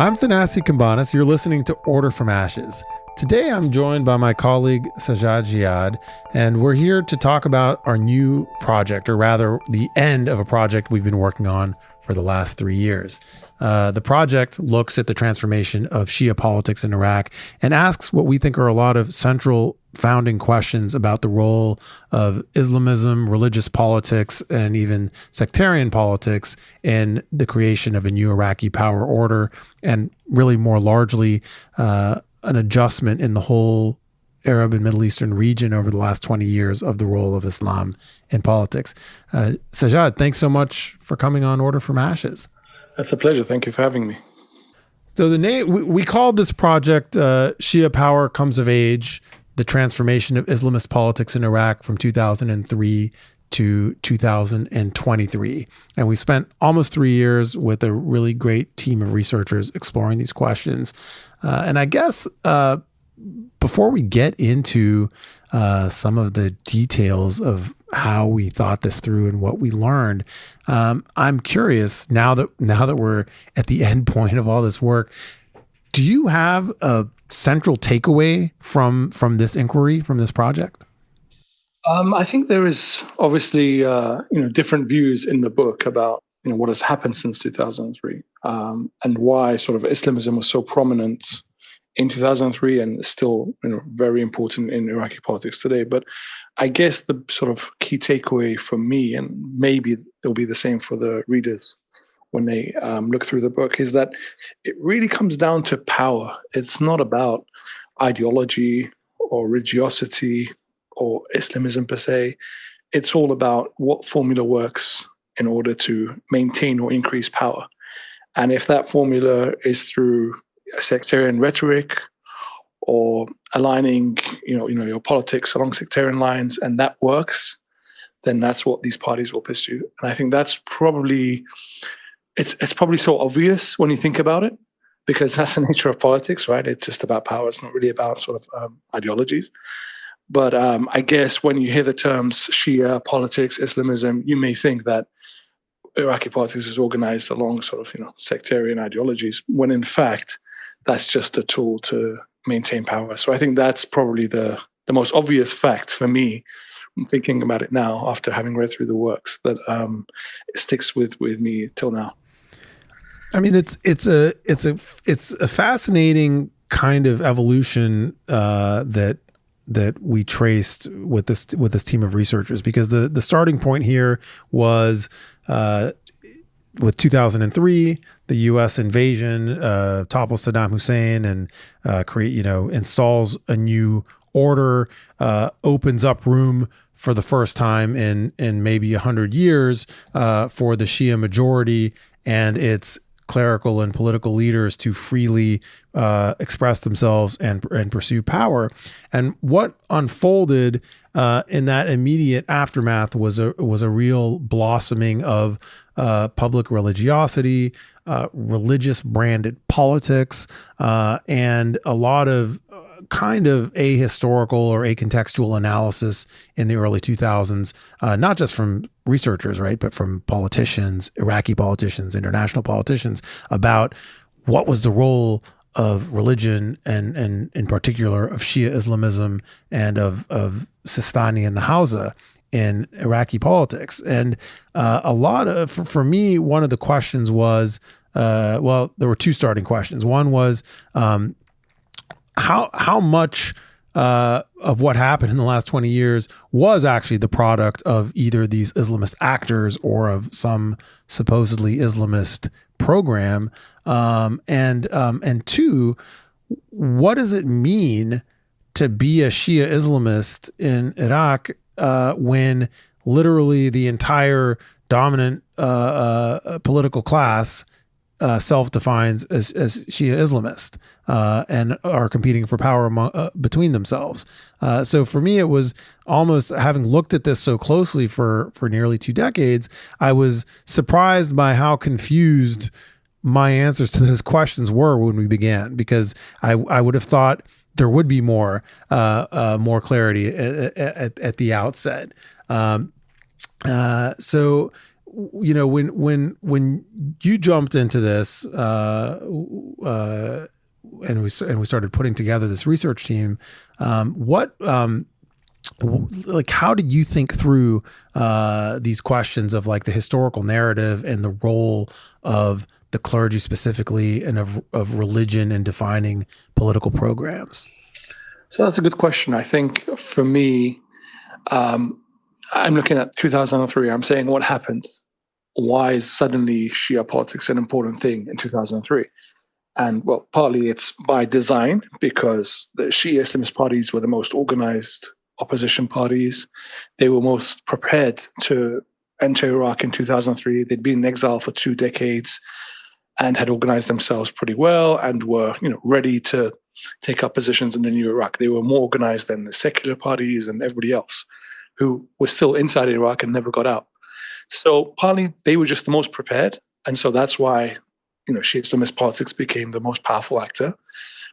I'm Thanassis Cambanis. You're listening to Order from Ashes. Today I'm joined by my colleague Sajad Jiyad, and we're here to talk about our new project, or rather the end of a project we've been working on for the last 3 years. The project looks at the transformation of Shia politics in Iraq and asks what we think are a lot of central founding questions about the role of Islamism, religious politics, and even sectarian politics in the creation of a new Iraqi power order, and really more largely an adjustment in the whole Arab and Middle Eastern region over the last 20 years of the role of Islam in politics. Sajad, thanks so much for coming on Order from Ashes. That's a pleasure. Thank you for having me. So the name, we called this project Shia Power Comes of Age, the Transformation of Islamist Politics in Iraq from 2003 to 2023. And we spent almost 3 years with a really great team of researchers exploring these questions. And I guess before we get into some of the details of how we thought this through and what we learned, I'm curious, now that we're at the end point of all this work, do you have a central takeaway from this inquiry, from this project? I think there is obviously different views in the book about what has happened since 2003 and why sort of Islamism was so prominent in 2003 and still very important in Iraqi politics today. But I guess the sort of key takeaway for me, and maybe it'll be the same for the readers when they look through the book, is that it really comes down to power. It's not about ideology or religiosity or Islamism per se. It's all about what formula works in order to maintain or increase power. And if that formula is through sectarian rhetoric or aligning your politics along sectarian lines, and that works, then that's what these parties will pursue. And I think that's probably it's probably so obvious when you think about it, because that's the nature of politics, right? It's just about power. It's not really about sort of ideologies. But I guess when you hear the terms Shia politics, Islamism, you may think that Iraqi politics is organized along sort of sectarian ideologies, when in fact that's just a tool to maintain power. So I think that's probably the most obvious fact for me. I'm thinking about it now after having read through the works, that it sticks with me till now. I mean, it's a fascinating kind of evolution that we traced with this team of researchers, because the starting point here was with 2003, the U.S. invasion topples Saddam Hussein and installs a new order, opens up room for the first time in maybe 100 years for the Shia majority and its clerical and political leaders to freely express themselves and pursue power. And what unfolded in that immediate aftermath was a real blossoming of public religiosity, religious branded politics, and a lot of kind of ahistorical or acontextual analysis in the early 2000s, not just from researchers, right, but from politicians, Iraqi politicians, international politicians, about what was the role of religion and in particular of Shia Islamism and of Sistani and the Hausa in Iraqi politics. And a lot of, for me, one of the questions was, there were two starting questions. One was, how much of what happened in the last 20 years was actually the product of either these Islamist actors or of some supposedly Islamist program, and two, what does it mean to be a Shia Islamist in Iraq when literally the entire dominant political class self-defines as Shia Islamist and are competing for power between themselves. So for me, it was almost, having looked at this so closely for nearly 2 decades, I was surprised by how confused my answers to those questions were when we began, because I would have thought there would be more clarity at the outset. So when you jumped into this, and we started putting together this research team, how did you think through these questions of like the historical narrative and the role of the clergy specifically and of religion in defining political programs? So that's a good question. I think for me, I'm looking at 2003. I'm saying what happened? Why is suddenly Shia politics an important thing in 2003? And well, partly it's by design, because the Shia Islamist parties were the most organized opposition parties. They were most prepared to enter Iraq in 2003. They'd been in exile for 2 decades and had organized themselves pretty well and were, ready to take up positions in the new Iraq. They were more organized than the secular parties and everybody else who were still inside Iraq and never got out. So partly they were just the most prepared. And so that's why, Shia Islamist politics became the most powerful actor.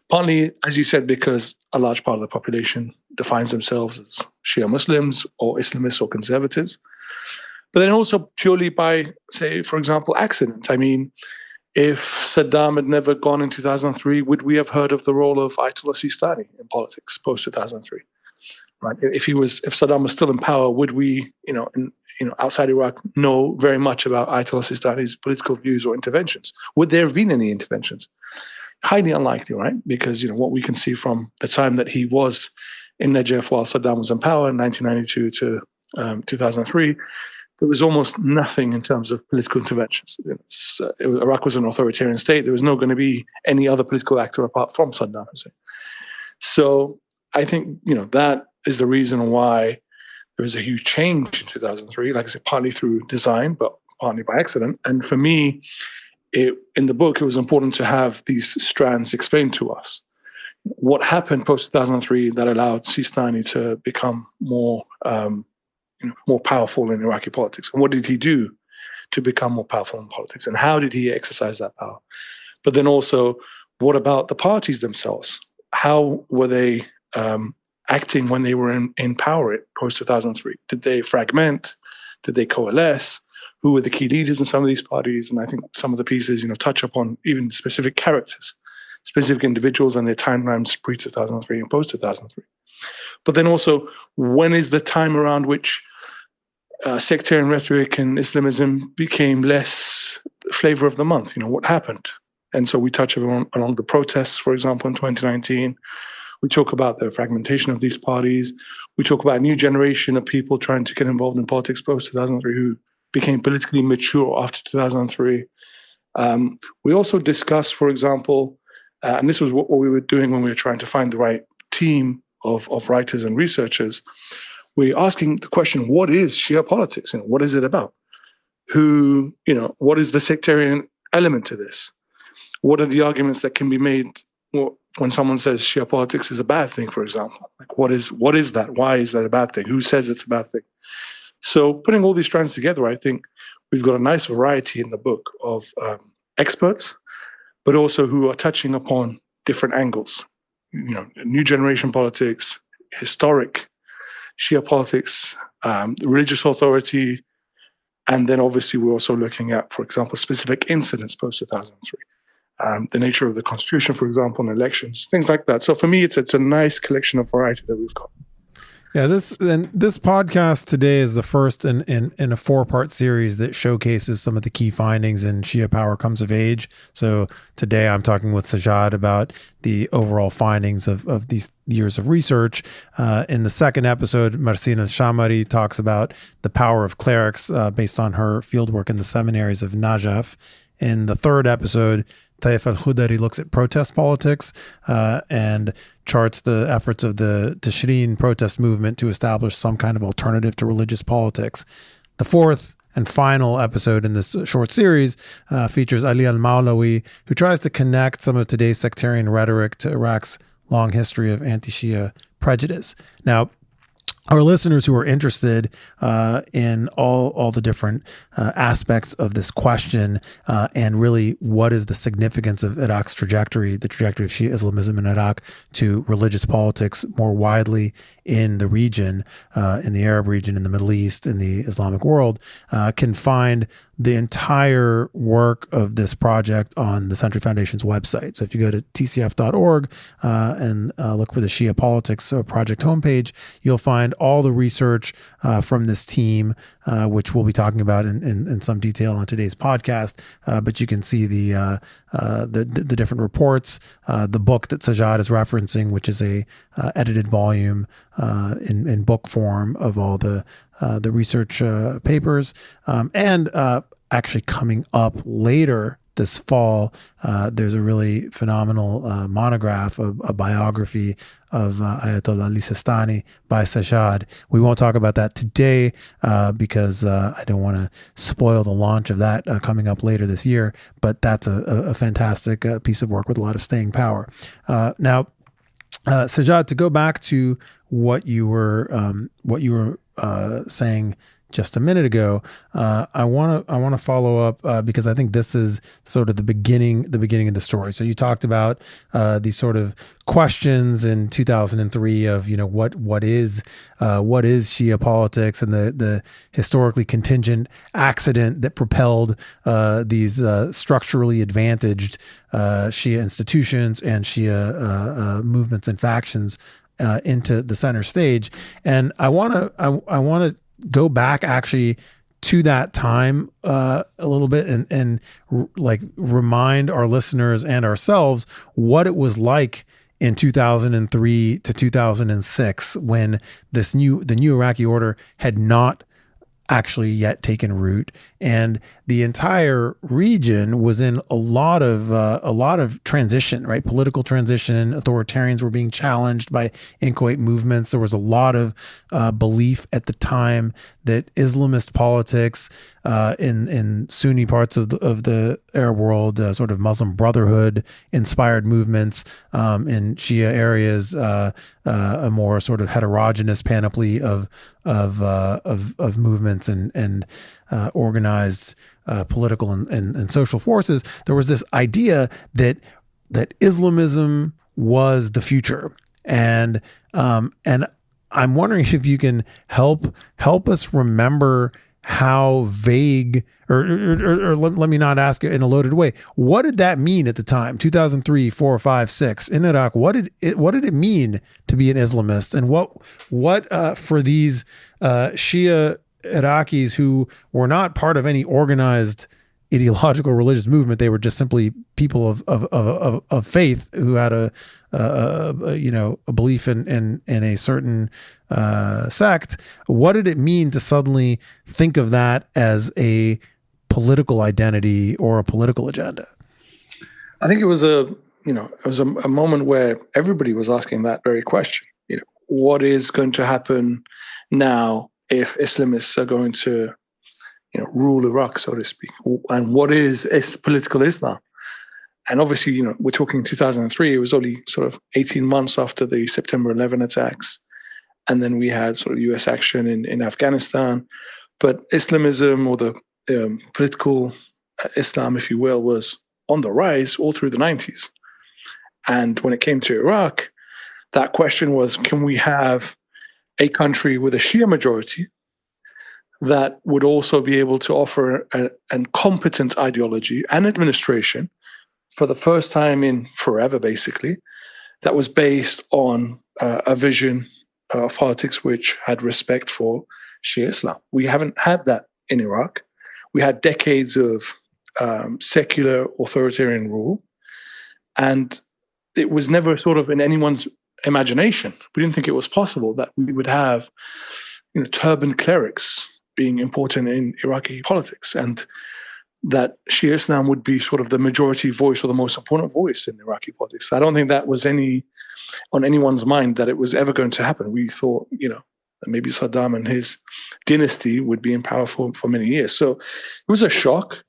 Partly, as you said, because a large part of the population defines themselves as Shia Muslims or Islamists or conservatives. But then also purely by, say, for example, accident. I mean, if Saddam had never gone in 2003, would we have heard of the role of Ayatollah Sistani in politics post 2003? Right? If Saddam was still in power, would we, outside Iraq, know very much about Ayatollah Sistani's political views or interventions? Would there have been any interventions? Highly unlikely, right? Because what we can see from the time that he was in Najaf while Saddam was in power in 1992 to 2003. There was almost nothing in terms of political interventions. Iraq was an authoritarian state. There was not going to be any other political actor apart from Saddam Hussein. So I think, that is the reason why there was a huge change in 2003, like I said, partly through design, but partly by accident. And for me, in the book, it was important to have these strands explained to us. What happened post-2003 that allowed Sistani to become more powerful in Iraqi politics? And what did he do to become more powerful in politics? And how did he exercise that power? But then also, what about the parties themselves? How were they acting when they were in power post-2003? Did they fragment? Did they coalesce? Who were the key leaders in some of these parties? And I think some of the pieces, touch upon even specific characters, specific individuals and their timelines pre-2003 and post-2003. But then also, when is the time around which sectarian rhetoric and Islamism became less flavor of the month? What happened? And so we touch along the protests, for example, in 2019. We talk about the fragmentation of these parties. We talk about a new generation of people trying to get involved in politics post-2003 who became politically mature after 2003. We also discuss, for example, and this was what we were doing when we were trying to find the right team of writers and researchers, we're asking the question, what is Shia politics? What is it about? What is the sectarian element to this? What are the arguments that can be made when someone says Shia politics is a bad thing, for example? Like, what is that? Why is that a bad thing? Who says it's a bad thing? So putting all these strands together, I think we've got a nice variety in the book of experts, but also who are touching upon different angles. New generation politics, historic Shia politics, religious authority, and then obviously we're also looking at, for example, specific incidents post-2003, the nature of the constitution, for example, and elections, things like that. So for me, it's a nice collection of variety that we've got. Yeah, this podcast today is the first in a 4-part series that showcases some of the key findings in Shia Power Comes of Age. So today I'm talking with Sajad about the overall findings of these years of research. In the second episode, Marsin Alshamary talks about the power of clerics based on her fieldwork in the seminaries of Najaf. In the third episode, Taif AlKhudary looks at protest politics and charts the efforts of the Tishreen protest movement to establish some kind of alternative to religious politics. The fourth and final episode in this short series features Ali Al-Mawlawi, who tries to connect some of today's sectarian rhetoric to Iraq's long history of anti-Shia prejudice. Now, our listeners who are interested in all the different aspects of this question and really what is the significance of Iraq's trajectory, the trajectory of Shia Islamism in Iraq to religious politics more widely in the region, in the Arab region, in the Middle East, in the Islamic world, can find the entire work of this project on the Century Foundation's website. So if you go to tcf.org and look for the Shia Politics project homepage, you'll find all the research from this team, which we'll be talking about in some detail on today's podcast. But you can see the different reports, the book that Sajad is referencing, which is a edited volume in book form of all the research papers, and actually coming up later this fall, there's a really phenomenal monograph, a biography of Ayatollah Ali Sistani by Sajad. We won't talk about that today because I don't want to spoil the launch of that coming up later this year, but that's a fantastic piece of work with a lot of staying power. Now, Sajad, to go back to what you were saying just a minute ago, I want to follow up because I think this is sort of the beginning of the story. So you talked about these sort of questions in 2003 of what is Shia politics and the historically contingent accident that propelled these structurally advantaged Shia institutions and Shia movements and factions into the center stage. And I want to go back actually to that time a little bit and like remind our listeners and ourselves what it was like in 2003 to 2006 when the new Iraqi order had not actually yet taken root, and the entire region was in a lot of transition, right? Political transition. Authoritarians were being challenged by inchoate movements. There was a lot of belief at the time that Islamist politics in Sunni parts of the Arab world, sort of Muslim Brotherhood inspired movements, in Shia areas, a more sort of heterogeneous panoply of movements and organized political and social forces. There was this idea that Islamism was the future, and I'm wondering if you can help us remember how vague, or let me not ask it in a loaded way. What did that mean at the time, 2003, 4, 5, 6 in Iraq? What did it mean to be an Islamist, and what for these Shia Iraqis who were not part of any organized ideological religious movement? They were just simply people of faith who had a belief in a certain sect. What did it mean to suddenly think of that as a political identity or a political agenda? I think it was a moment where everybody was asking that very question. What is going to happen now if Islamists are going to rule Iraq, so to speak, and what is political Islam? And obviously, we're talking 2003. It was only sort of 18 months after the September 11 attacks, and then we had sort of U.S. action in Afghanistan. But Islamism, or the political Islam, if you will, was on the rise all through the 90s. And when it came to Iraq, that question was: can we have a country with a Shia majority that would also be able to offer a competent ideology and administration for the first time in forever, basically, that was based on a vision of politics which had respect for Shia Islam? We haven't had that in Iraq. We had decades of secular authoritarian rule, and it was never sort of in anyone's imagination. We didn't think it was possible that we would have turbaned clerics being important in Iraqi politics, and that Shia Islam would be sort of the majority voice or the most important voice in Iraqi politics. I don't think that was on anyone's mind that it was ever going to happen. We thought, that maybe Saddam and his dynasty would be in power for many years. So it was a shock.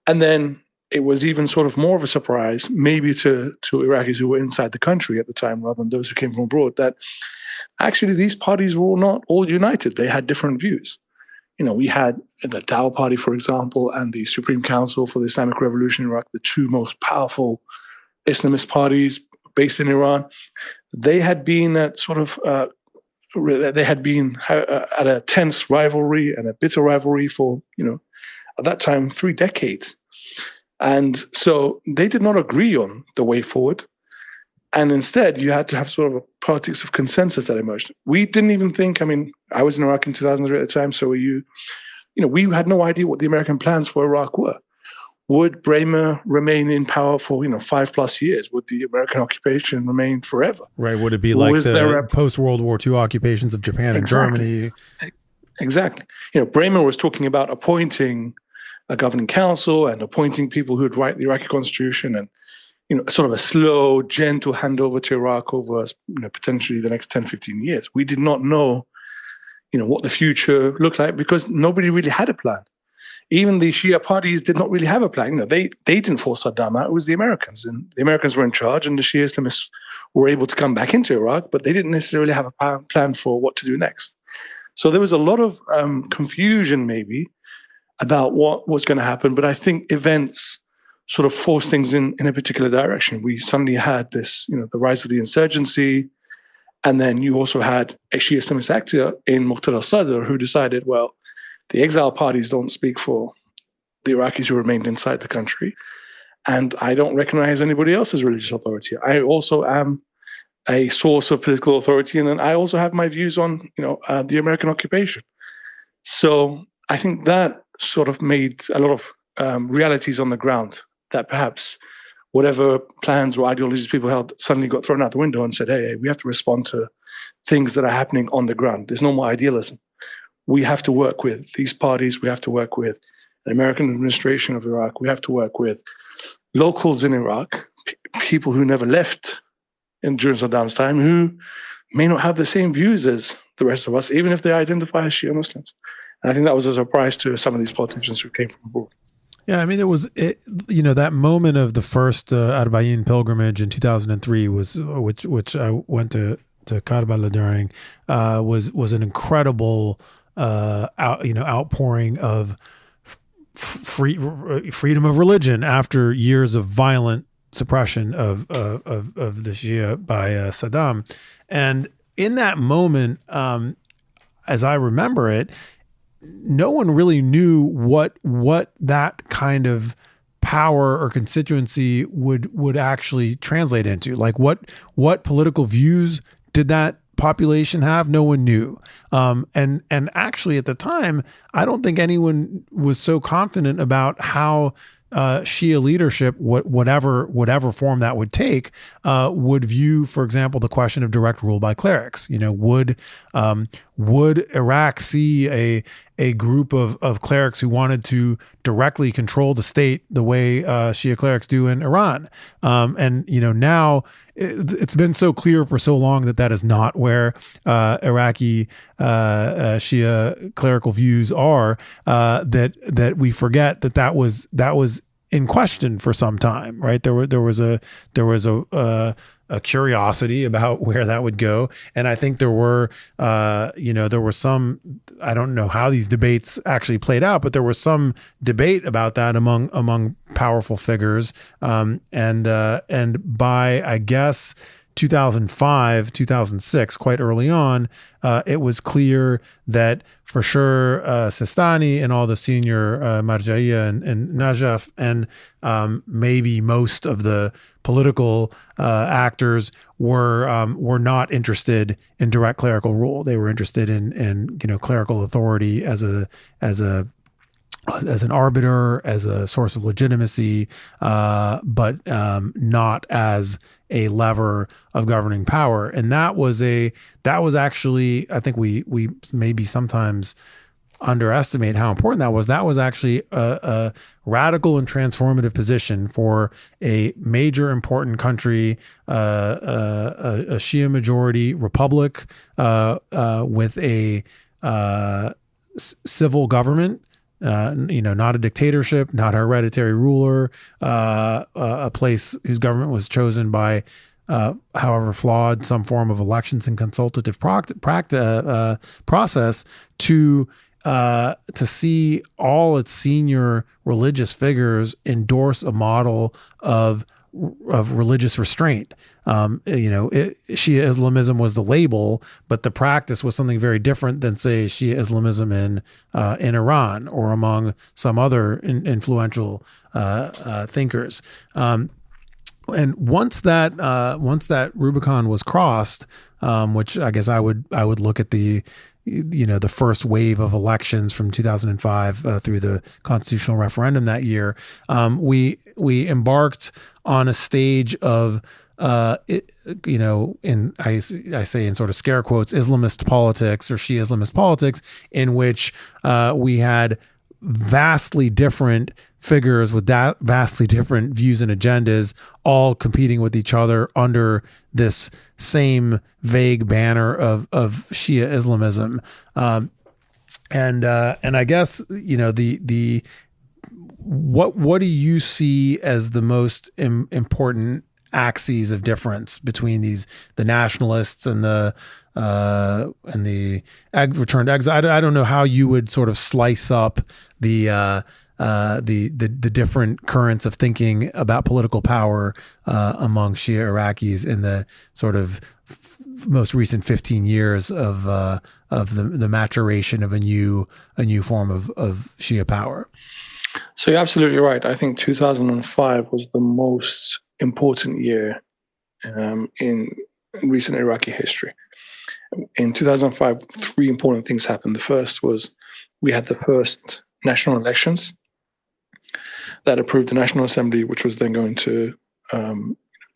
And then it was even sort of more of a surprise, maybe to Iraqis who were inside the country at the time rather than those who came from abroad, that actually these parties were not all united. They had different views. We had the Taif Party, for example, and the Supreme Council for the Islamic Revolution in Iraq, the two most powerful Islamist parties based in Iran. They had been at at a tense rivalry and a bitter rivalry for, at that time, 3 decades. And so they did not agree on the way forward. And instead, you had to have sort of a politics of consensus that emerged. We didn't even think, I was in Iraq in 2003 at the time, so were you. We had no idea what the American plans for Iraq were. Would Bremer remain in power for 5+ years? Would the American occupation remain forever? Right. Would it be like the post-World War II occupations of Japan and Germany? Exactly. Bremer was talking about appointing a governing council and appointing people who would write the Iraqi constitution, and sort of a slow, gentle handover to Iraq over potentially the next 10, 15 years. We did not know what the future looked like because nobody really had a plan. Even the Shia parties did not really have a plan. They didn't force Saddam out. It was the Americans, and the Americans were in charge, and the Shia Islamists were able to come back into Iraq, but they didn't necessarily have a plan for what to do next. So there was a lot of confusion maybe about what was going to happen, but I think events sort of forced things in a particular direction. We suddenly had this, the rise of the insurgency, and then you also had a Shia Islamist actor in Muqtada Sadr who decided, well, the exile parties don't speak for the Iraqis who remained inside the country, and I don't recognize anybody else as religious authority. I also am a source of political authority, and then I also have my views on, the American occupation. So I think that sort of made a lot of realities on the ground that perhaps whatever plans or ideologies people held suddenly got thrown out the window and said, hey, we have to respond to things that are happening on the ground. There's no more idealism. We have to work with these parties. We have to work with the American administration of Iraq. We have to work with locals in Iraq, people who never left during Saddam's time, who may not have the same views as the rest of us, even if they identify as Shia Muslims. And I think that was a surprise to some of these politicians who came from abroad. Yeah, that moment of the first Arbaeen pilgrimage in 2003 which I went to Karbala during, was an incredible outpouring of freedom of religion after years of violent suppression of the Shia by Saddam. And in that moment, as I remember it, no one really knew what that kind of power or constituency would actually translate into. Like what political views did that population have? No one knew. And actually at the time, I don't think anyone was so confident about how Shia leadership, whatever form that would take, would view, for example, the question of direct rule by clerics. Would Iraq see a group of clerics who wanted to directly control the state the way Shia clerics do in Iran? Now it's been so clear for so long that is not where Iraqi Shia clerical views are, that we forget that was in question for some time, right? There was a curiosity about where that would go, and I think there were some. I don't know how these debates actually played out, but there was some debate about that among powerful figures, and by, I guess, 2005, 2006, quite early on, it was clear that for sure Sistani and all the senior Marja'iyya and Najaf and maybe most of the political actors were not interested in direct clerical rule. They were interested in clerical authority as an arbiter, as a source of legitimacy, but not as a lever of governing power. And that was actually, I think we maybe sometimes underestimate how important that was. That was actually a radical and transformative position for a major important country, a Shia majority republic with a civil government not a dictatorship, not a hereditary ruler, a place whose government was chosen by, however flawed, some form of elections and consultative process, to see all its senior religious figures endorse a model of religious restraint. Shia Islamism was the label, but the practice was something very different than, say, Shia Islamism in Iran or among some other influential thinkers. And once that Rubicon was crossed, which I guess I would look at the first wave of elections from 2005 through the constitutional referendum that year, we embarked on a stage of, I say in sort of scare quotes, Islamist politics or Shia Islamist politics, in which we had vastly different figures with vastly different views and agendas, all competing with each other under this same vague banner of Shia Islamism. And I guess, what do you see as the most important axes of difference between the nationalists and the returned exiles? I don't know how you would sort of slice up the different currents of thinking about political power among Shia Iraqis in the sort of most recent 15 years of the maturation of a new form of Shia power. So you're absolutely right. I think 2005 was the most important year in recent Iraqi history. In 2005, three important things happened. The first was we had the first national elections that approved the National Assembly, which was then going to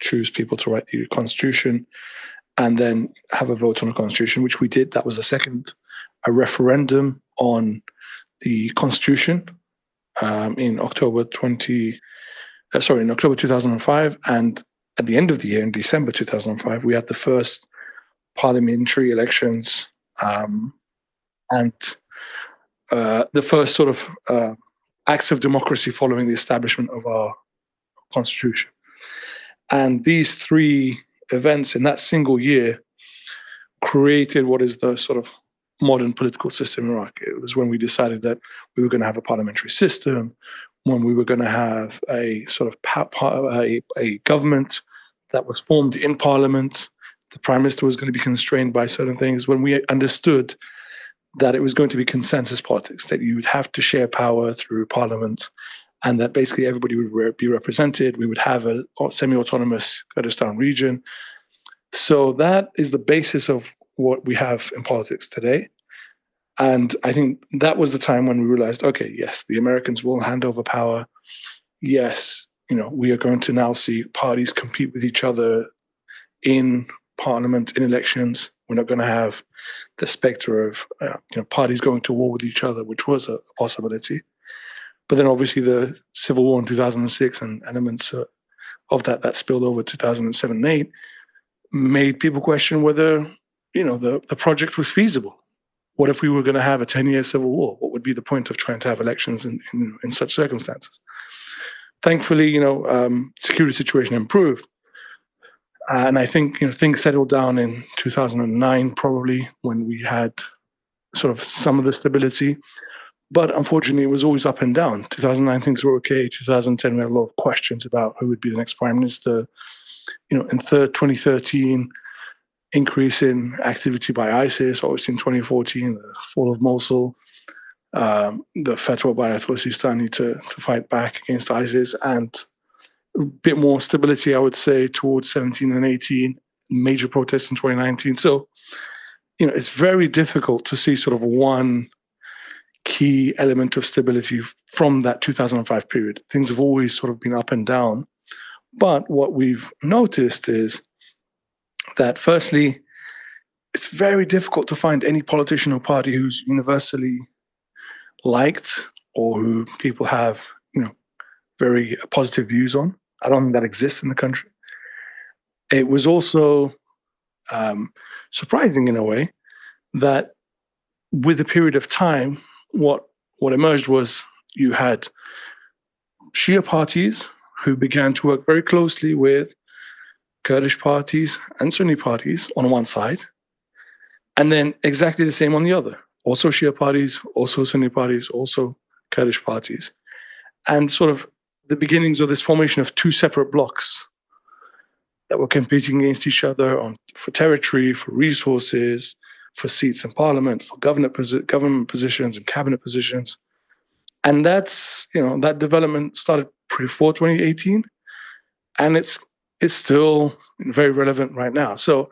choose people to write the constitution and then have a vote on the constitution, which we did. That was the second. A referendum on the constitution in October 2005. And at the end of the year, in December 2005, we had the first parliamentary elections and the first sort of acts of democracy following the establishment of our constitution. And these three events in that single year created what is the sort of modern political system in Iraq. It was when we decided that we were going to have a parliamentary system, when we were going to have a sort of a government that was formed in parliament. The prime minister was going to be constrained by certain things. When we understood that it was going to be consensus politics, that you would have to share power through parliament, and that basically everybody would be represented. We would have a semi-autonomous Kurdistan region. So that is the basis of what we have in politics today. And I think that was the time when we realized, okay, yes, the Americans will hand over power. Yes, we are going to now see parties compete with each other in parliament, in elections. We're not going to have the specter of parties going to war with each other, which was a possibility. But then obviously the civil war in 2006 and elements of that spilled over 2007 and 2008 made people question whether the project was feasible. What if we were going to have a 10-year civil war? What would be the point of trying to have elections in such circumstances? Thankfully, security situation improved. And I think things settled down in 2009, probably, when we had sort of some of the stability. But unfortunately, it was always up and down. 2009, things were okay. 2010, we had a lot of questions about who would be the next prime minister. In 2013, increase in activity by ISIS. Obviously, in 2014, the fall of Mosul, the fatwa by Ayatollah Sistani to fight back against ISIS, and a bit more stability, I would say, towards 17 and 18, major protests in 2019. So, it's very difficult to see sort of one key element of stability from that 2005 period. Things have always sort of been up and down. But what we've noticed is that, firstly, it's very difficult to find any politician or party who's universally liked or who people have, very positive views on. I don't think that exists in the country. It was also surprising in a way that with a period of time, what what emerged was you had Shia parties who began to work very closely with Kurdish parties and Sunni parties on one side, and then exactly the same on the other. Also Shia parties, also Sunni parties, also Kurdish parties. And sort of the beginnings of this formation of two separate blocks that were competing against each other for territory, for resources, for seats in parliament, for government positions and cabinet positions. And that's, that development started before 2018, and it's still very relevant right now. So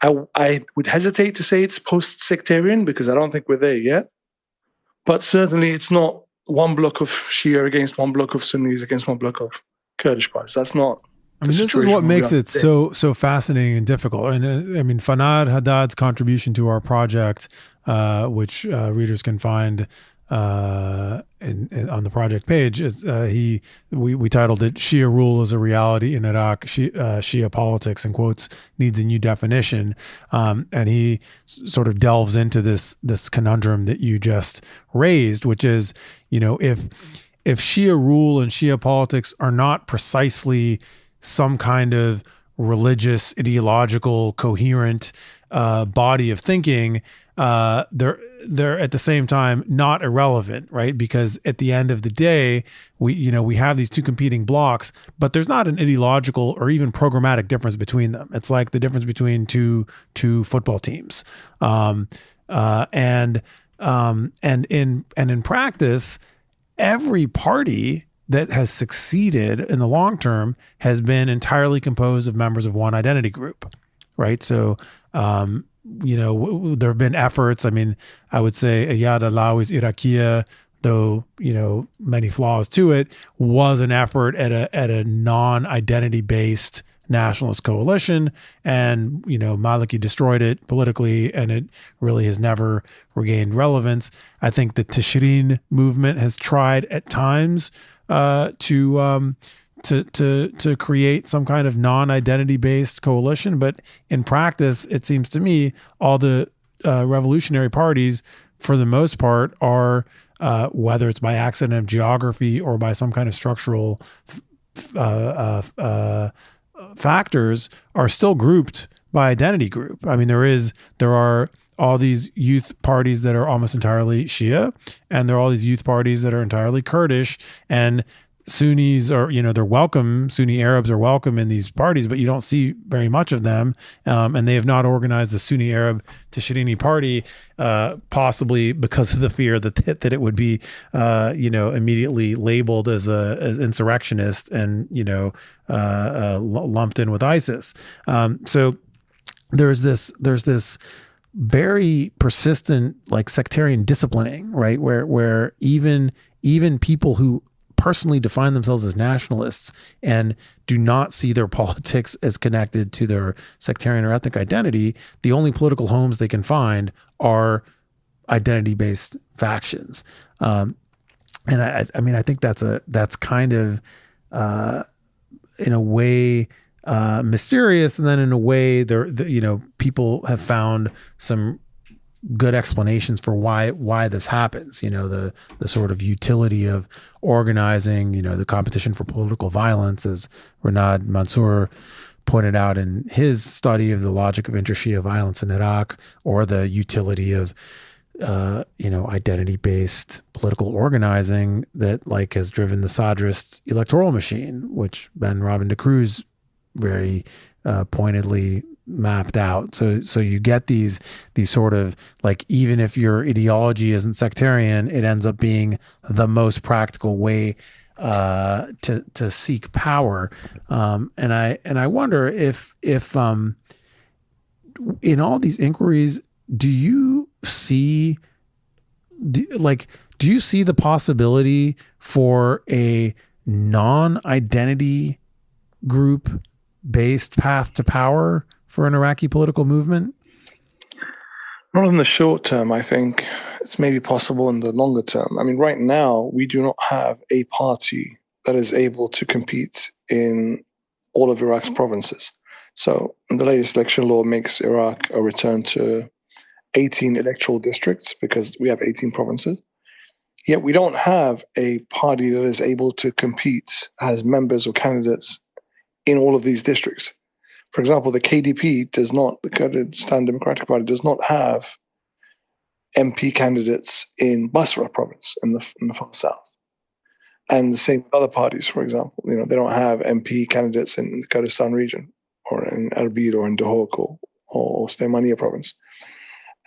I would hesitate to say it's post-sectarian because I don't think we're there yet. But certainly it's not one block of Shia against one block of Sunnis against one block of Kurdish parties. That's not. I mean, this is what makes it so fascinating and difficult. And I mean, Fanar Haddad's contribution to our project, which readers can find on the project page, is we titled it "Shia Rule is a Reality in Iraq. Shia Politics," in quotes, needs a new definition. And he sort of delves into this conundrum that you just raised, which is, if Shia rule and Shia politics are not precisely some kind of religious, ideological, coherent body of thinking, they're at the same time not irrelevant, right? Because at the end of the day, we have these two competing blocks, but there's not an ideological or even programmatic difference between them. It's like the difference between two football teams, and in practice, every party that has succeeded in the long term has been entirely composed of members of one identity group, right? So, there have been efforts. I mean, I would say Ayad Alawi's Iraqi, though, many flaws to it, was an effort at a non-identity based nationalist coalition, and Maliki destroyed it politically, and it really has never regained relevance. I think the Tishreen movement has tried at times to create some kind of non-identity based coalition, but in practice, it seems to me all the revolutionary parties, for the most part, are whether it's by accident of geography or by some kind of structural factors, are still grouped by identity group. I mean, there are all these youth parties that are almost entirely Shia, and there are all these youth parties that are entirely Kurdish, and Sunnis are, they're welcome. Sunni Arabs are welcome in these parties, but you don't see very much of them. And they have not organized a Sunni Arab Tishrini party, possibly because of the fear that it would be, immediately labeled as insurrectionist and, lumped in with ISIS. So there's this very persistent, like, sectarian disciplining, right? Where even people who personally define themselves as nationalists and do not see their politics as connected to their sectarian or ethnic identity, the only political homes they can find are identity-based factions. And I think that's kind of, in a way, mysterious, and then in a way, people have found some good explanations for why this happens. The sort of utility of organizing, the competition for political violence, as Renad Mansour pointed out in his study of the logic of inter-Shia violence in Iraq, or the utility of identity-based political organizing that has driven the Sadrist electoral machine, which Ben Robin de Cruz very pointedly mapped out. So you get these sort of, even if your ideology isn't sectarian, it ends up being the most practical way to seek power. And I wonder if in all these inquiries, do you see the possibility for a non-identity group based path to power for an Iraqi political movement? Not in the short term. I think it's maybe possible in the longer term. I mean, right now, we do not have a party that is able to compete in all of Iraq's provinces. So the latest election law makes Iraq a return to 18 electoral districts, because we have 18 provinces. Yet we don't have a party that is able to compete as members or candidates in all of these districts. For example, the KDP does not, the Kurdistan Democratic Party does not have MP candidates in Basra province in the far south. And the same with other parties, for example. They don't have MP candidates in the Kurdistan region or in Erbil or in Duhok or Sulaimania province.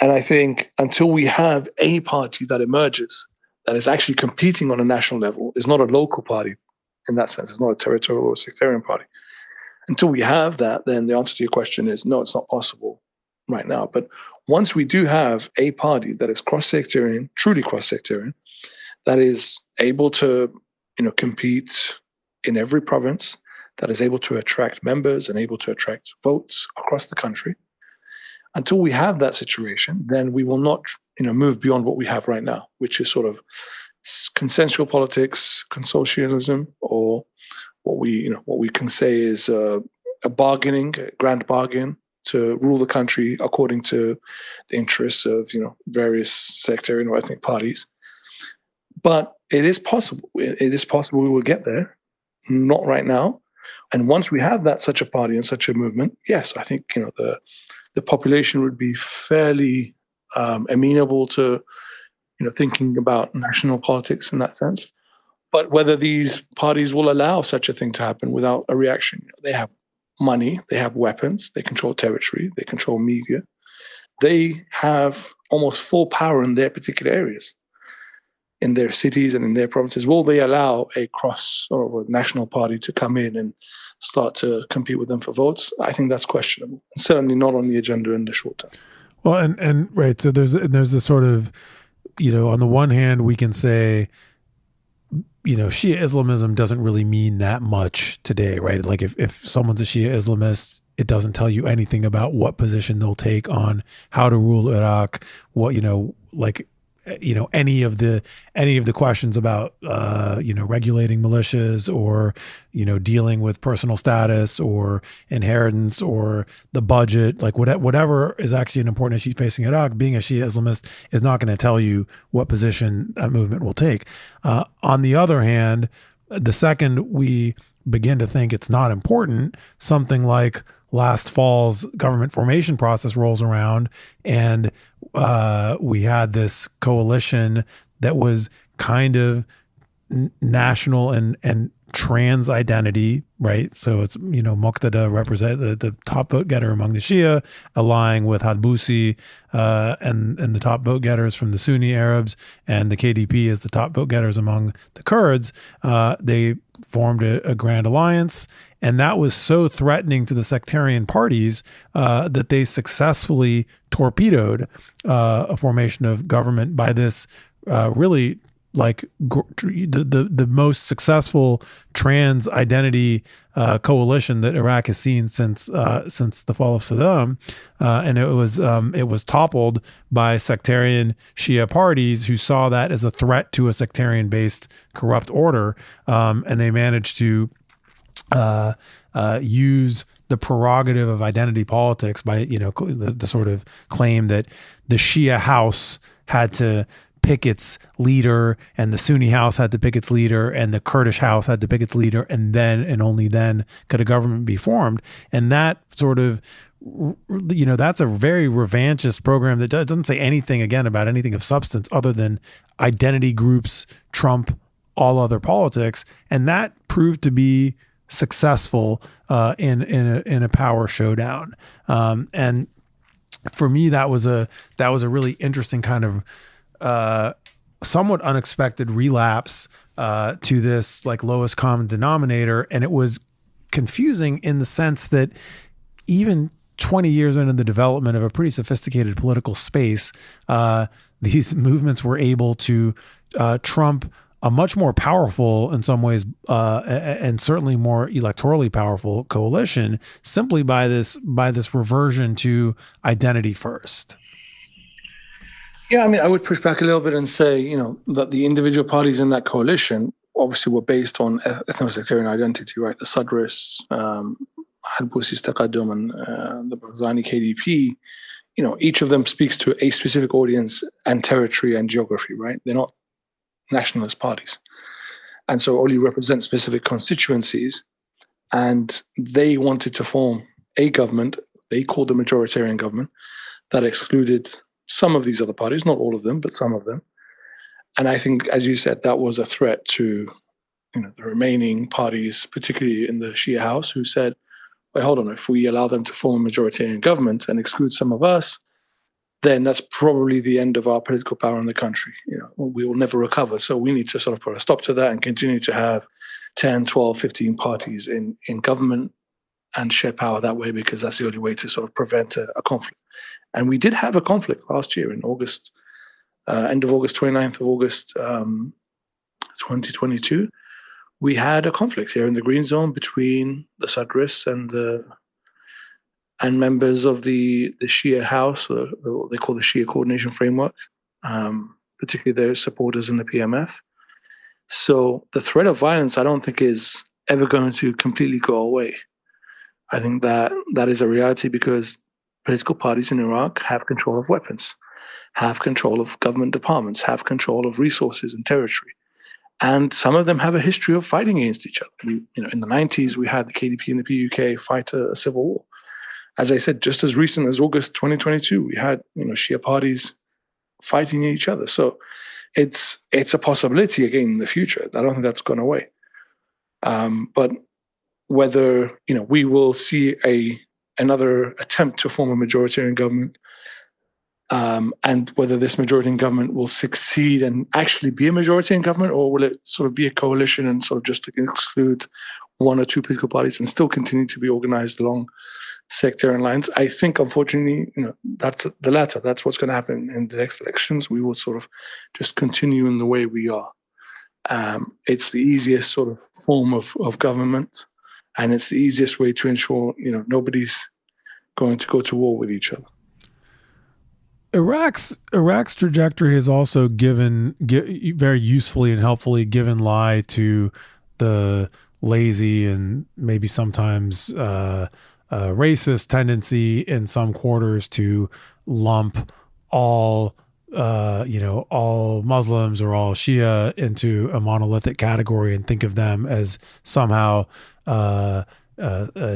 And I think until we have a party that emerges that is actually competing on a national level, is not a local party in that sense, it's not a territorial or sectarian party. Until we have that, then the answer to your question is no, it's not possible right now. But once we do have a party that is cross-sectarian, truly cross-sectarian, that is able to compete in every province, that is able to attract members and able to attract votes across the country, until we have that situation, then we will not move beyond what we have right now, which is sort of consensual politics, consocialism, or what we can say is a grand bargain to rule the country according to the interests of various sectarian or ethnic parties. But it is possible. It is possible we will get there. Not right now. And once we have such a party and such a movement, yes, I think the population would be fairly amenable to thinking about national politics in that sense. But whether these parties will allow such a thing to happen without a reaction, they have money, they have weapons, they control territory, they control media. They have almost full power in their particular areas, in their cities and in their provinces. Will they allow a cross or a national party to come in and start to compete with them for votes? I think that's questionable, and certainly not on the agenda in the short term. Well, and right, so there's this sort of, on the one hand, we can say, Shia Islamism doesn't really mean that much today, right? Like if someone's a Shia Islamist, it doesn't tell you anything about what position they'll take on how to rule Iraq, what, any of the questions about, regulating militias or, dealing with personal status or inheritance or the budget, like whatever is actually an important issue facing Iraq, being a Shia Islamist is not going to tell you what position that movement will take. On the other hand, the second we begin to think it's not important, something like last fall's government formation process rolls around, and we had this coalition that was kind of national and trans identity, right? So it's, Muqtada represent the top vote getter among the Shia, allying with Hadbusi and the top vote getters from the Sunni Arabs, and the KDP is the top vote getters among the Kurds. They formed a grand alliance, and that was so threatening to the sectarian parties that they successfully torpedoed a formation of government by this really like the most successful trans identity coalition that Iraq has seen since the fall of Saddam, and it was toppled by sectarian Shia parties who saw that as a threat to a sectarian based corrupt order, and they managed to use the prerogative of identity politics by the sort of claim that the Shia house had to pick its leader and the Sunni house had to pick its leader and the Kurdish house had to pick its leader, and then and only then could a government be formed. And that sort of, that's a very revanchist program that doesn't say anything again about anything of substance other than identity groups trump all other politics. And that proved to be successful in a power showdown. And for me, that was a really interesting kind of somewhat unexpected relapse to this like lowest common denominator. And it was confusing in the sense that even 20 years into the development of a pretty sophisticated political space, these movements were able to trump a much more powerful, in some ways, and certainly more electorally powerful coalition simply by this reversion to identity first. Yeah, I mean, I would push back a little bit and say, that the individual parties in that coalition obviously were based on ethno-sectarian identity, right? The Sadrists, Hadbusi's Taqaddum, and the Barzani KDP, each of them speaks to a specific audience and territory and geography, right? They're not nationalist parties. And so only represent specific constituencies. And they wanted to form a government, they called the majoritarian government, that excluded some of these other parties, not all of them, but some of them. And I think, as you said, that was a threat to the remaining parties, particularly in the Shia house, who said, wait, hold on, if we allow them to form a majoritarian government and exclude some of us, then that's probably the end of our political power in the country. We will never recover. So we need to sort of put a stop to that and continue to have 10, 12, 15 parties in government and share power that way, because that's the only way to sort of prevent a conflict. And we did have a conflict last year in August, end of August, 29th of August, 2022. We had a conflict here in the Green Zone between the Sadrists and members of the Shia House, or what they call the Shia Coordination Framework, particularly their supporters in the PMF. So the threat of violence, I don't think, is ever going to completely go away. I think that is a reality because political parties in Iraq have control of weapons, have control of government departments, have control of resources and territory. And some of them have a history of fighting against each other. In the 90s, we had the KDP and the PUK fight a civil war. As I said, just as recent as August 2022, we had Shia parties fighting each other. So it's a possibility again in the future. I don't think that's gone away. But whether we will see another attempt to form a majoritarian government, and whether this majoritarian government will succeed and actually be a majoritarian government, or will it sort of be a coalition and sort of just exclude one or two political parties and still continue to be organized along sectarian lines? I think, unfortunately, that's the latter. That's what's going to happen in the next elections. We will sort of just continue in the way we are. It's the easiest sort of form of government, and it's the easiest way to ensure nobody's going to go to war with each other. Iraq's trajectory has also very usefully and helpfully given lie to the lazy and maybe sometimes racist tendency in some quarters to lump all Muslims or all Shia into a monolithic category and think of them as somehow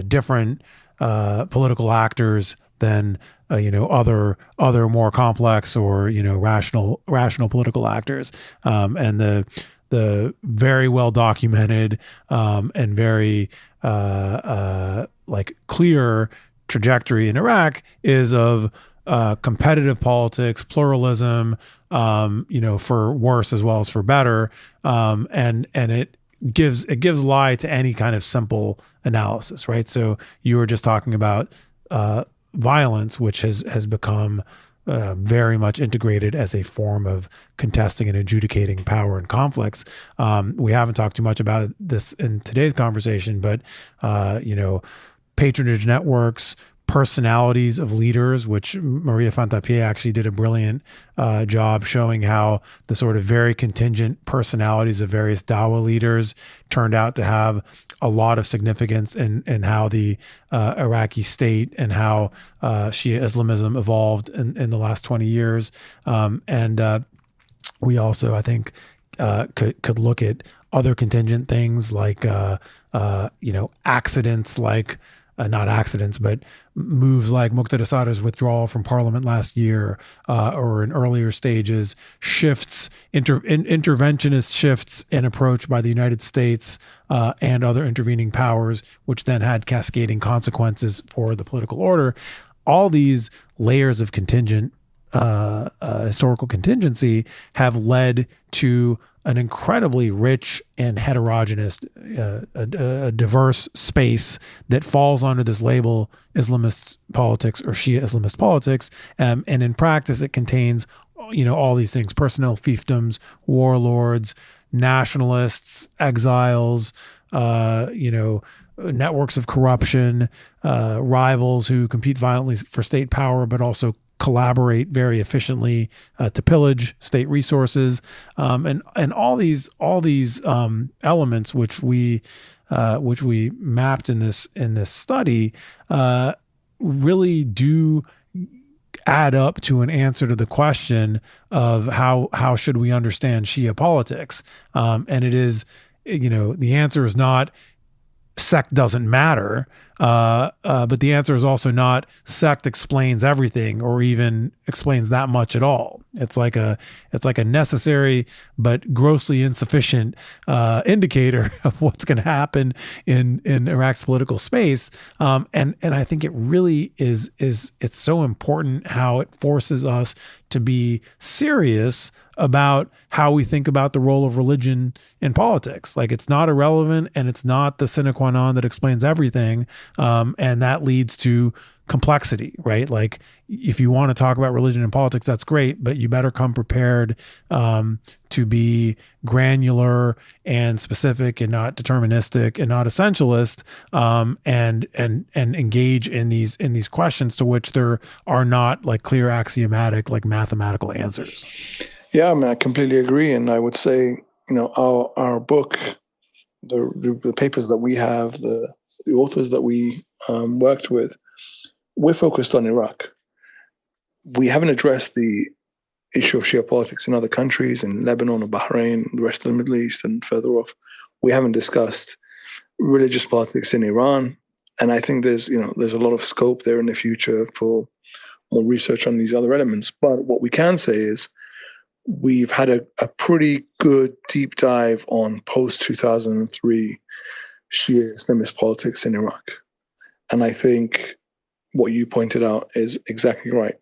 different political actors than other more complex or rational political actors, and the very well documented and very clear trajectory in Iraq is of competitive politics, pluralism, for worse as well as for better, and it gives lie to any kind of simple analysis, right? So you were just talking about violence, which has become very much integrated as a form of contesting and adjudicating power and conflicts. We haven't talked too much about this in today's conversation, but patronage networks, personalities of leaders, which Maria Fantappie actually did a brilliant job showing how the sort of very contingent personalities of various Dawa leaders turned out to have a lot of significance in how the Iraqi state and how Shia Islamism evolved in the last 20 years. And we also, I think, could look at other contingent things like, accidents like, not accidents, but moves like Muqtada Sadr's withdrawal from parliament last year, or in earlier stages, shifts, interventionist shifts in approach by the United States and other intervening powers, which then had cascading consequences for the political order. All these layers of contingent historical contingency have led to an incredibly rich and heterogeneous, a diverse space that falls under this label Islamist politics or Shia Islamist politics. And in practice, it contains, all these things: personnel fiefdoms, warlords, nationalists, exiles, networks of corruption, rivals who compete violently for state power, but also collaborate very efficiently to pillage state resources, and all these elements which we mapped in this study really do add up to an answer to the question of how should we understand Shia politics. And it is, the answer is not sect doesn't matter, but the answer is also not sect explains everything or even explains that much at all. It's like a necessary but grossly insufficient indicator of what's going to happen in Iraq's political space. And I think it really is it's so important how it forces us to be serious about how we think about the role of religion in politics. Like, it's not irrelevant, and it's not the sine qua non that explains everything. And that leads to complexity, right? Like, if you want to talk about religion and politics, that's great, but you better come prepared to be granular and specific and not deterministic and not essentialist, and engage in these questions to which there are not like clear axiomatic, like mathematical answers. Yeah, I mean, I completely agree. And I would say, our book, the papers that we have, the authors that we worked with, we're focused on Iraq. We haven't addressed the issue of Shia politics in other countries, in Lebanon or Bahrain, the rest of the Middle East and further off. We haven't discussed religious politics in Iran. And I think there's a lot of scope there in the future for more research on these other elements. But what we can say is we've had a pretty good deep dive on post-2003 Shia Islamist politics in Iraq. And I think what you pointed out is exactly right.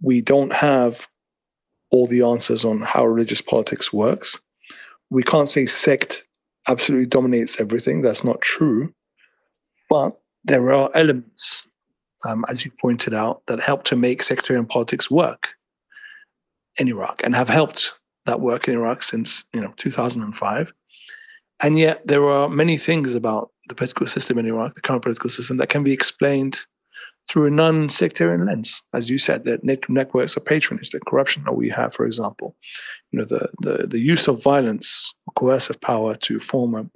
We don't have all the answers on how religious politics works. We can't say sect absolutely dominates everything. That's not true. But there are elements, as you pointed out, that help to make sectarian politics work in Iraq and have helped that work in Iraq since 2005. And yet there are many things about the political system in Iraq, the current political system, that can be explained through a non-sectarian lens. As you said, the networks of patronage, the corruption that we have, for example, the use of violence or coercive power to form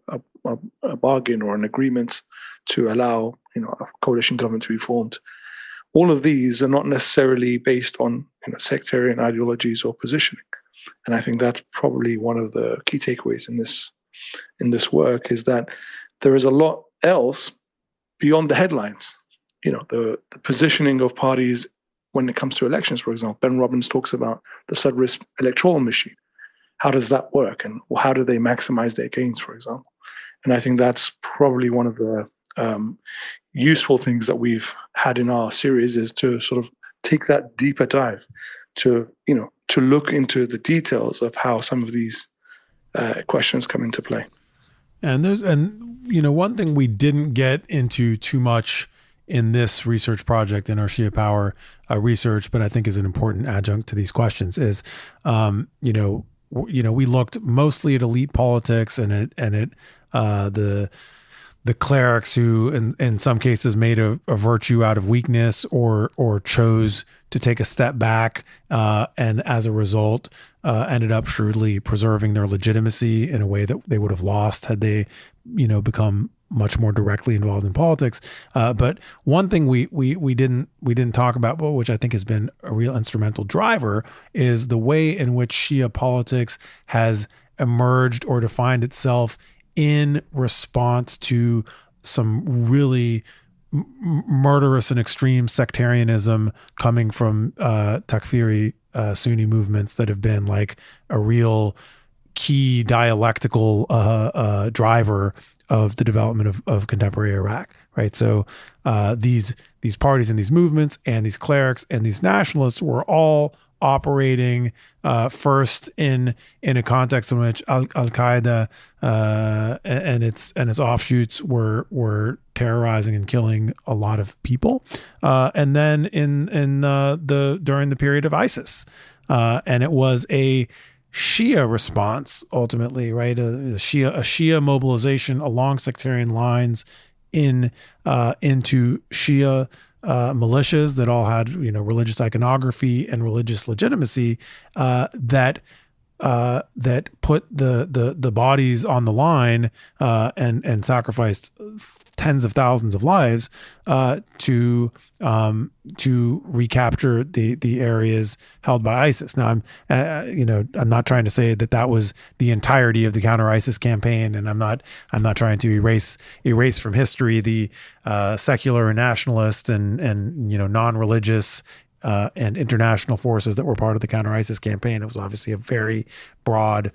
a bargain or an agreement to allow a coalition government to be formed. All of these are not necessarily based on sectarian ideologies or positioning. And I think that's probably one of the key takeaways in this work, is that there is a lot else beyond the headlines. The positioning of parties when it comes to elections, for example. Ben Robbins talks about the sub-risk electoral machine. How does that work? And how do they maximize their gains, for example? And I think that's probably one of the useful things that we've had in our series, is to sort of take that deeper dive, to look into the details of how some of these questions come into play. And one thing we didn't get into too much in this research project, in our Shia Power research, but I think is an important adjunct to these questions, is we looked mostly at elite politics and at the clerics who in some cases made a virtue out of weakness or chose to take a step back, and as a result ended up shrewdly preserving their legitimacy in a way that they would have lost had they become much more directly involved in politics. But one thing we didn't talk about, but which I think has been a real instrumental driver, is the way in which Shia politics has emerged or defined itself in response to some really murderous and extreme sectarianism coming from Takfiri Sunni movements that have been like a real key dialectical driver of the development of contemporary Iraq, right? So these parties and these movements and these clerics and these nationalists were all operating first in a context in which Al-Qaeda and its offshoots were terrorizing and killing a lot of people, and then during the period of ISIS, and it was a Shia response ultimately, right? A Shia mobilization along sectarian lines into Shia militias that all had religious iconography and religious legitimacy, that that put the bodies on the line and sacrificed tens of thousands of lives to recapture the areas held by ISIS. Now, I'm not trying to say that was the entirety of the counter-ISIS campaign, and I'm not trying to erase from history the secular and nationalist and non-religious and international forces that were part of the counter-ISIS campaign. It was obviously a very broad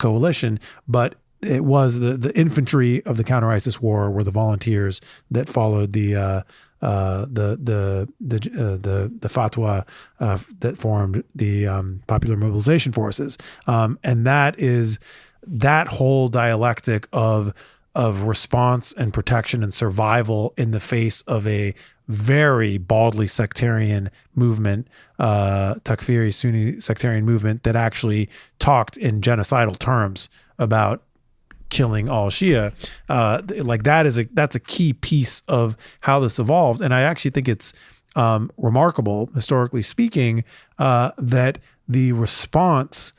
coalition, but it was the infantry of the counter-ISIS war were the volunteers that followed the fatwa that formed the Popular Mobilization Forces, and that whole dialectic of response and protection and survival in the face of a very baldly sectarian movement, Takfiri Sunni sectarian movement that actually talked in genocidal terms about killing all Shia. That's a key piece of how this evolved. And I actually think it's remarkable, historically speaking, that the response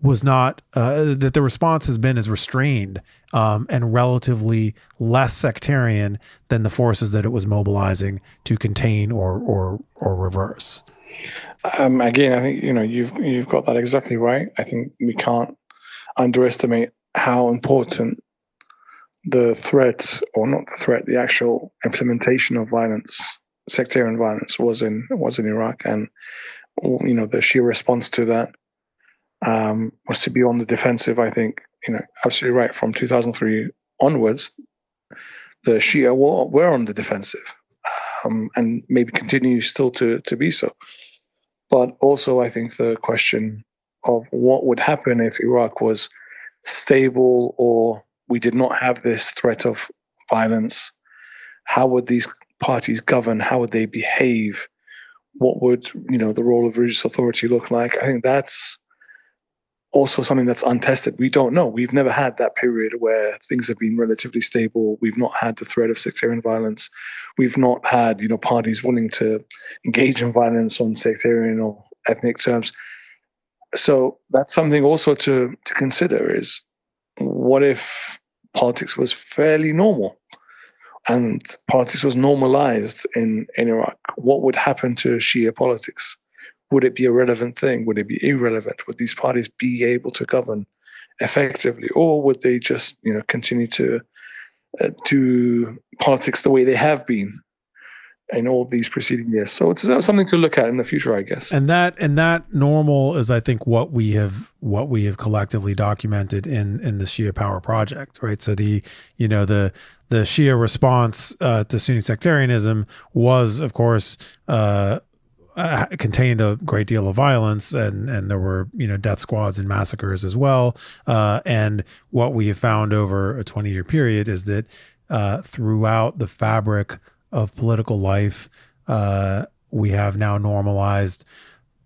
was not that the response has been as restrained and relatively less sectarian than the forces that it was mobilizing to contain or reverse. Again, I think you've got that exactly right. I think we can't underestimate how important the threat, or not the threat, the actual implementation of violence, sectarian violence, was in Iraq, and the sheer response to that was to be on the defensive. I think absolutely right. From 2003 onwards, the Shia were on the defensive, and maybe continue still to be so. But also, I think the question of what would happen if Iraq was stable or we did not have this threat of violence, how would these parties govern? How would they behave? What would the role of religious authority look like? I think that's also something that's untested. We don't know. We've never had that period where things have been relatively stable. We've not had the threat of sectarian violence. We've not had parties willing to engage in violence on sectarian or ethnic terms. So that's something also to consider, is what if politics was fairly normal and politics was normalized in Iraq? What would happen to Shia politics? Would it be a relevant thing? Would it be irrelevant? Would these parties be able to govern effectively? Or would they just continue to do politics the way they have been in all these preceding years? So it's something to look at in the future, I guess. And that normal is, I think, what we have collectively documented in the Shia Power project, right? So the Shia response to Sunni sectarianism was, of course, contained a great deal of violence, and there were death squads and massacres as well. And what we have found over a 20-year period is that throughout the fabric of political life, we have now normalized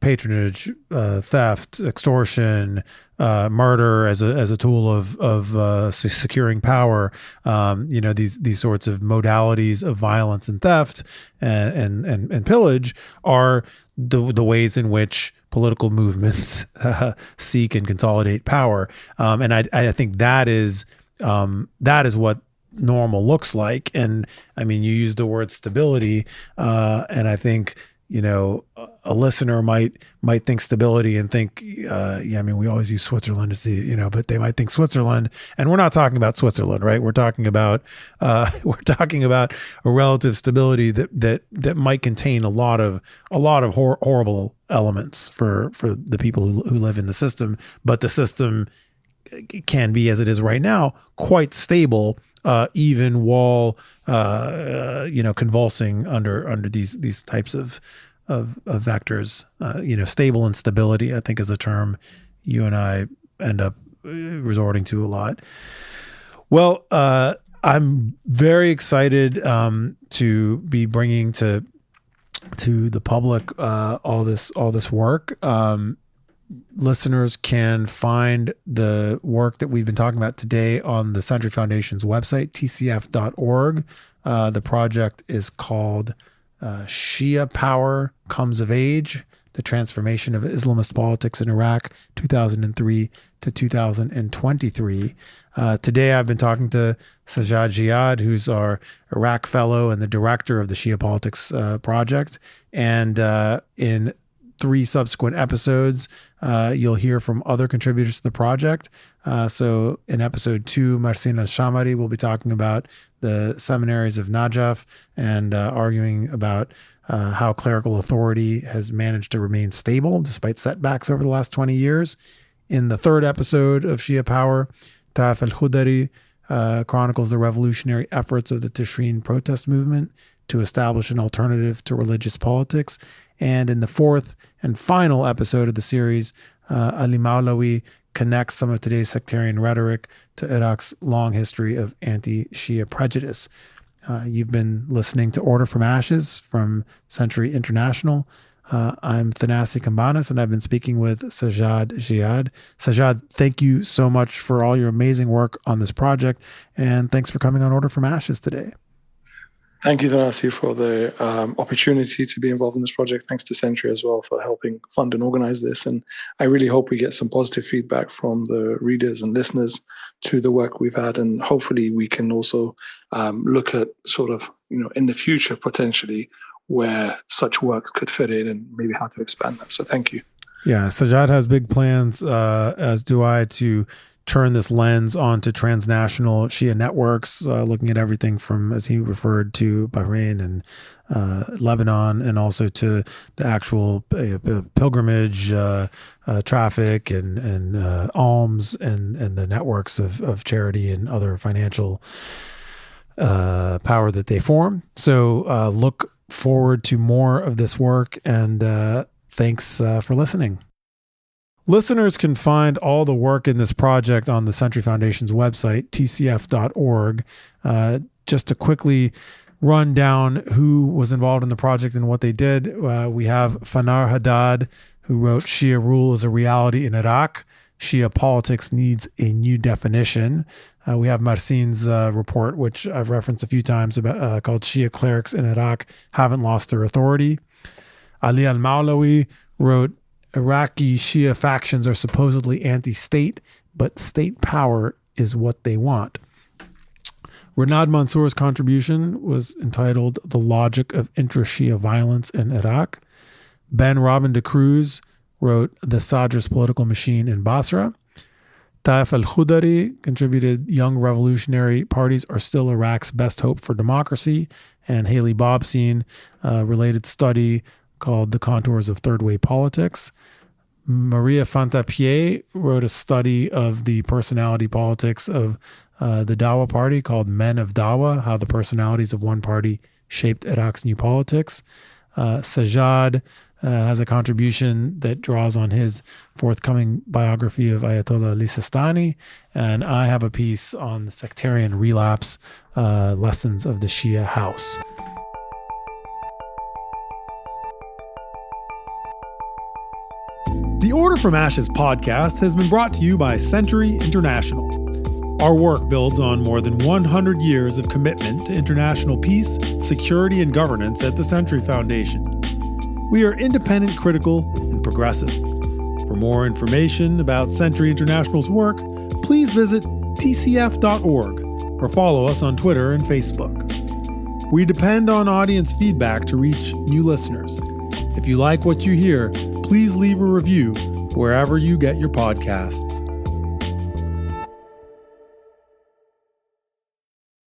patronage, theft, extortion, murder as a tool of securing power. These sorts of modalities of violence and theft and pillage are the ways in which political movements seek and consolidate power. And I think that is what normal looks like. And I mean, you use the word stability, and I think a listener might think stability and think, we always use Switzerland as but they might think Switzerland, and we're not talking about Switzerland, right? We're talking about a relative stability that might contain a lot of horrible elements for the people who live in the system, but the system can be, as it is right now, quite stable, even while convulsing under these types of vectors. Stable instability, I think, is a term you and I end up resorting to a lot. Well, I'm very excited to be bringing to the public all this work. Listeners can find the work that we've been talking about today on the Century Foundation's website, tcf.org. The project is called Shia Power Comes of Age, The Transformation of Islamist Politics in Iraq, 2003 to 2023. Today I've been talking to Sajad Jiyad, who's our Iraq fellow and the director of the Shia Politics project. And in 3 subsequent episodes, you'll hear from other contributors to the project. So in episode 2, Marsin Alshamary will be talking about the seminaries of Najaf and arguing about how clerical authority has managed to remain stable despite setbacks over the last 20 years. In the 3rd episode of Shia Power, Taif AlKhudary chronicles the revolutionary efforts of the Tishreen protest movement to establish an alternative to religious politics. And in the 4th and final episode of the series, Al-Mawlawi connects some of today's sectarian rhetoric to Iraq's long history of anti-Shia prejudice. You've been listening to Order from Ashes from Century International. I'm Thanassis Cambanis, and I've been speaking with Sajad Jiyad. Sajad, thank you so much for all your amazing work on this project, and thanks for coming on Order from Ashes today. Thank you, Thanassi, for the opportunity to be involved in this project. Thanks to Century as well for helping fund and organize this. And I really hope we get some positive feedback from the readers and listeners to the work we've had. And hopefully we can also look at sort of, in the future, potentially, where such works could fit in and maybe how to expand that. So thank you. Yeah, Sajad has big plans, as do I, to turn this lens onto transnational Shia networks, looking at everything from, as he referred to, Bahrain and Lebanon, and also to the actual pilgrimage traffic and alms and the networks of charity and other financial power that they form. So look forward to more of this work, and thanks for listening. Listeners can find all the work in this project on the Century Foundation's website, tcf.org. Just to quickly run down who was involved in the project and what they did, we have Fanar Haddad, who wrote Shia Rule is a Reality in Iraq. Shia Politics Needs a New Definition. We have Marsin's report, which I've referenced a few times, about called Shia Clerics in Iraq Haven't Lost Their Authority. Ali Al-Mawlawi wrote Iraqi Shia factions are supposedly anti-state, but state power is what they want. Renad Mansour's contribution was entitled The Logic of Intra-Shia Violence in Iraq. Ben Robin de Cruz wrote The Sadr's Political Machine in Basra. Taif AlKhudary contributed Young Revolutionary Parties Are Still Iraq's Best Hope for Democracy, and Haley Bobstein, related study called The Contours of Third Way Politics. Maria Fantappie wrote a study of the personality politics of the Dawa party called Men of Dawa, How the Personalities of One Party Shaped Iraq's New Politics. Sajad has a contribution that draws on his forthcoming biography of Ayatollah Ali Sistani, and I have a piece on the sectarian relapse, lessons of the Shia house. The Order from Ashes podcast has been brought to you by Century International. Our work builds on more than 100 years of commitment to international peace, security, and governance at the Century Foundation. We are independent, critical, and progressive. For more information about Century International's work, please visit tcf.org or follow us on Twitter and Facebook. We depend on audience feedback to reach new listeners. If you like what you hear, please leave a review wherever you get your podcasts.